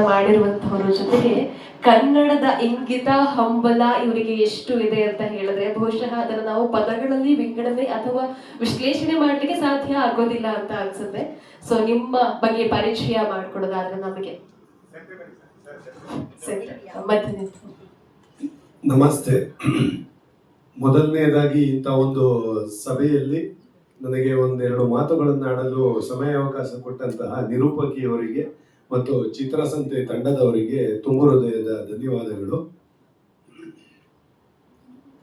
ಮಾಡಿರುವಂತಹವ್ರ ಜೊತೆಗೆ ಕನ್ನಡದ ಇಂಗಿತ ಹಂಬಲ ಇವರಿಗೆ ಎಷ್ಟು ಇದೆ ಅಂತ ಹೇಳಿದ್ರೆ ಬಹುಶಃ ಅದನ್ನು ನಾವು ಪದಗಳಲ್ಲಿ ವಿಂಗಡಣೆ ಅಥವಾ ವಿಶ್ಲೇಷಣೆ ಮಾಡ್ಲಿಕ್ಕೆ ಸಾಧ್ಯ ಆಗೋದಿಲ್ಲ ಅಂತ ಅನ್ಸುತ್ತೆ. ಸೊ ನಿಮ್ಮ ಬಗ್ಗೆ ಪರಿಚಯ ಮಾಡ್ಕೊಡೋದಾದ್ರೆ ನಮಗೆ. ನಮಸ್ತೆ. ಮೊದಲನೇದಾಗಿ ಇಂಥ ಒಂದು ಸಭೆಯಲ್ಲಿ ನನಗೆ ಒಂದೆರಡು ಮಾತುಗಳನ್ನಾಡಲು ಸಮಯಾವಕಾಶ ಕೊಟ್ಟಂತಹ ನಿರೂಪಕಿಯವರಿಗೆ ಮತ್ತು ಚಿತ್ರಸಂತೆ ತಂಡದವರಿಗೆ ತುಂಬ ಹೃದಯದ ಧನ್ಯವಾದಗಳು.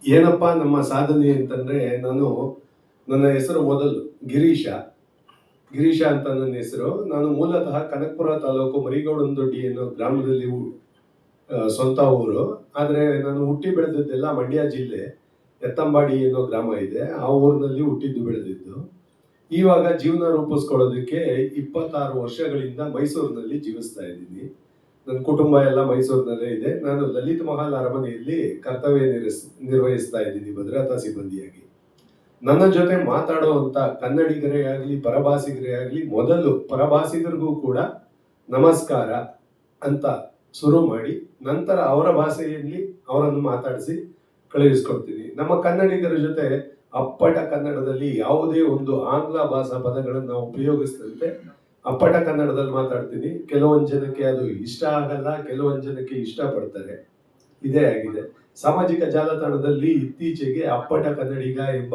ಏನಪ್ಪಾ ನಮ್ಮ ಸಾಧನೆ ಅಂತಂದ್ರೆ, ನನ್ನ ಹೆಸರು ಮೊದಲು ಗಿರೀಶ ಅಂತ ನನ್ನ ಹೆಸರು. ನಾನು ಮೂಲತಃ ಕನಕಪುರ ತಾಲೂಕು ಮರಿಗೌಡನದೊಡ್ಡಿ ಅನ್ನೋ ಗ್ರಾಮದಲ್ಲಿ ಸ್ವಂತ ಊರು. ಆದರೆ ನಾನು ಹುಟ್ಟಿ ಬೆಳೆದದ್ದೆಲ್ಲ ಮಂಡ್ಯ ಜಿಲ್ಲೆ ಎತ್ತಂಬಾಡಿ ಅನ್ನೋ ಗ್ರಾಮ ಇದೆ, ಆ ಊರಿನಲ್ಲಿ ಹುಟ್ಟಿದ್ದು ಬೆಳೆದಿದ್ದು. ಇವಾಗ ಜೀವನ ರೂಪಿಸ್ಕೊಳ್ಳೋದಕ್ಕೆ 26 ವರ್ಷಗಳಿಂದ ಮೈಸೂರಿನಲ್ಲಿ ಜೀವಿಸ್ತಾ ಇದ್ದೀನಿ. ನನ್ನ ಕುಟುಂಬ ಎಲ್ಲ ಮೈಸೂರಿನಲ್ಲೇ ಇದೆ. ನಾನು ಲಲಿತ್ ಮಹಲ್ ಅರಮನೆಯಲ್ಲಿ ಕರ್ತವ್ಯ ನಿರ್ವಹಿಸ್ತಾ ಇದ್ದೀನಿ ಭದ್ರತಾ ಸಿಬ್ಬಂದಿಯಾಗಿ. ನನ್ನ ಜೊತೆ ಮಾತಾಡುವಂಥ ಕನ್ನಡಿಗರೇ ಆಗಲಿ ಪರಭಾಷಿಗರೇ ಆಗಲಿ ಮೊದಲು ಪರಭಾಷಿಗರಿಗೂ ಕೂಡ ನಮಸ್ಕಾರ ಅಂತ ಶುರು ಮಾಡಿ ನಂತರ ಅವರ ಭಾಷೆಯಲ್ಲಿ ಅವರನ್ನು ಮಾತಾಡಿಸಿ ಕಳುಹಿಸ್ಕೊಡ್ತೀನಿ. ನಮ್ಮ ಕನ್ನಡಿಗರ ಜೊತೆ ಅಪ್ಪಟ ಕನ್ನಡದಲ್ಲಿ ಯಾವುದೇ ಒಂದು ಆಂಗ್ಲ ಭಾಷಾ ಪದಗಳನ್ನು ನಾವು ಉಪಯೋಗಿಸಿದಂತೆ ಅಪ್ಪಟ ಕನ್ನಡದಲ್ಲಿ ಮಾತಾಡ್ತೀನಿ. ಕೆಲವೊಂದು ಜನಕ್ಕೆ ಅದು ಇಷ್ಟ ಆಗಲ್ಲ, ಕೆಲವೊಂದು ಜನಕ್ಕೆ ಇಷ್ಟಪಡ್ತಾರೆ. ಇದೇ ಆಗಿದೆ. ಸಾಮಾಜಿಕ ಜಾಲತಾಣದಲ್ಲಿ ಇತ್ತೀಚೆಗೆ ಅಪ್ಪಟ ಕನ್ನಡಿಗ ಎಂಬ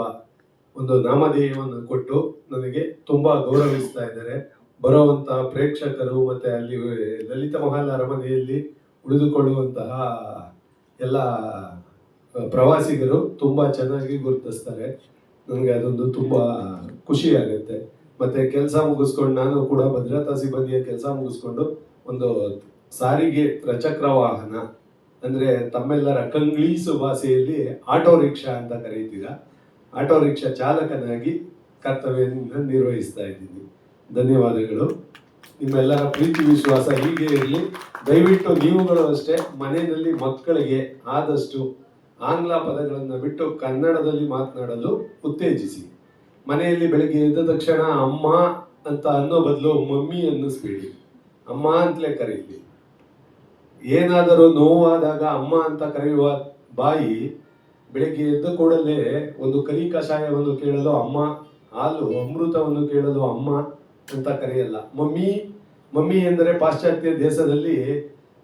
ಒಂದು ನಾಮಧೇಯವನ್ನು ಕೊಟ್ಟು ನನಗೆ ತುಂಬಾ ಗೌರವಿಸ್ತಾ ಇದ್ದಾರೆ. ಬರುವಂತಹ ಪ್ರೇಕ್ಷಕರು ಮತ್ತೆ ಅಲ್ಲಿ ಲಲಿತ ಮಹಲ್ ಅರಮನೆಯಲ್ಲಿ ಉಳಿದುಕೊಳ್ಳುವಂತಹ ಎಲ್ಲ ಪ್ರವಾಸಿಗರು ತುಂಬಾ ಚೆನ್ನಾಗಿ ಗುರುತಿಸ್ತಾರೆ. ನನಗೆ ಅದೊಂದು ತುಂಬಾ ಖುಷಿ ಆಗುತ್ತೆ. ಮತ್ತೆ ಕೆಲಸ ಮುಗಿಸ್ಕೊಂಡು ನಾನು ಕೂಡ ಭದ್ರತಾ ಸಿಬ್ಬಂದಿಯ ಕೆಲಸ ಮುಗಿಸ್ಕೊಂಡು ಒಂದು ಸಾರಿಗೆ ತ್ರಿಚಕ್ರ ವಾಹನ ಅಂದ್ರೆ ತಮ್ಮೆಲ್ಲರ ಕಂಗ್ಲೀಸು ಭಾಷೆಯಲ್ಲಿ ಆಟೋ ರಿಕ್ಷಾ ಅಂತ ಕರೀತೀರಾ, ಆಟೋ ರಿಕ್ಷಾ ಚಾಲಕನಾಗಿ ಕರ್ತವ್ಯವನ್ನು ನಿರ್ವಹಿಸ್ತಾ ಇದ್ದೀನಿ. ಧನ್ಯವಾದಗಳು. ನಿಮ್ಮೆಲ್ಲರ ಪ್ರೀತಿ ವಿಶ್ವಾಸ ಹೀಗೆ ಇರಲಿ. ದಯವಿಟ್ಟು ನೀವುಗಳು ಅಷ್ಟೇ ಮನೆಯಲ್ಲಿ ಮಕ್ಕಳಿಗೆ ಆದಷ್ಟು ಆಂಗ್ಲ ಪದಗಳನ್ನು ಬಿಟ್ಟು ಕನ್ನಡದಲ್ಲಿ ಮಾತನಾಡಲು ಉತ್ತೇಜಿಸಿ. ಮನೆಯಲ್ಲಿ ಬೆಳಗ್ಗೆ ಎದ್ದ ತಕ್ಷಣ ಅಮ್ಮ ಅಂತ ಅನ್ನೋ ಬದಲು ಮಮ್ಮಿ ಅನ್ನಿಸ್ಬೇಡಿ, ಅಮ್ಮ ಅಂತಲೇ ಕರೀಲಿ. ಏನಾದರೂ ನೋವಾದಾಗ ಅಮ್ಮ ಅಂತ ಕರೆಯುವ ಬಾಯಿ ಬೆಳಗ್ಗೆ ಎದ್ದ ಕೂಡಲೇ ಒಂದು ಕರಿ ಕಷಾಯವನ್ನು ಕೇಳಲು ಅಮ್ಮ, ಹಾಲು ಅಮೃತವನ್ನು ಕೇಳಲು ಅಮ್ಮ ಅಂತ ಕರೆಯಲ್ಲ. ಮಮ್ಮಿ ಎಂದರೆ ಪಾಶ್ಚಾತ್ಯ ದೇಶದಲ್ಲಿ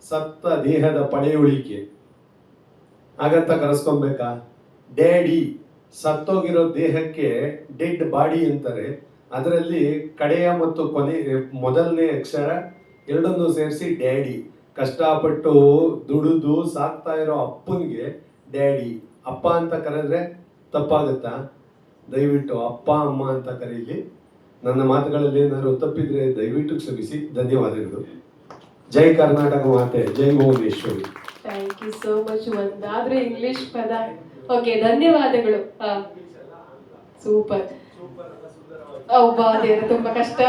ಸತ್ತ ದೇಹದ ಪಳೆಯುಳಿಕೆ, ಹಾಗಂತ ಕರೆಸ್ಕೊಬೇಕಾ? ಡ್ಯಾಡಿ, ಸತ್ತೋಗಿರೋ ದೇಹಕ್ಕೆ ಡೆಡ್ ಬಾಡಿ ಅಂತಾರೆ. ಅದರಲ್ಲಿ ಕಡೆಯ ಮತ್ತು ಮೊದಲನೇ ಅಕ್ಷರ ಎರಡನ್ನೂ ಸೇರಿಸಿ ಡ್ಯಾಡಿ. ಕಷ್ಟಪಟ್ಟು ದುಡಿದು ಸಾಕ್ತಾ ಇರೋ ಅಪ್ಪನಿಗೆ ಡ್ಯಾಡಿ, ಅಪ್ಪ ಅಂತ ಕರೆದ್ರೆ ತಪ್ಪಾಗುತ್ತಾ? ದಯವಿಟ್ಟು ಅಪ್ಪ ಅಮ್ಮ ಅಂತ ಕರೀಲಿ. ನನ್ನ ಮಾತುಗಳಲ್ಲಿ ಏನಾದ್ರು ತಪ್ಪಿದ್ರೆ ದಯವಿಟ್ಟು ಕ್ಷಮಿಸಿ. ಧನ್ಯವಾದಗಳು. ಜೈ ಕರ್ನಾಟಕ ಮಾತೆ, ಜೈ Bhuvaneshwari. Thank you so much. ಒಂದಾದ್ರೆ ಇಂಗ್ಲಿಷ್ ಪದ. ಓಕೆ, ಧನ್ಯವಾದಗಳು. ಸೂಪರ್. ತುಂಬಾ ಕಷ್ಟ.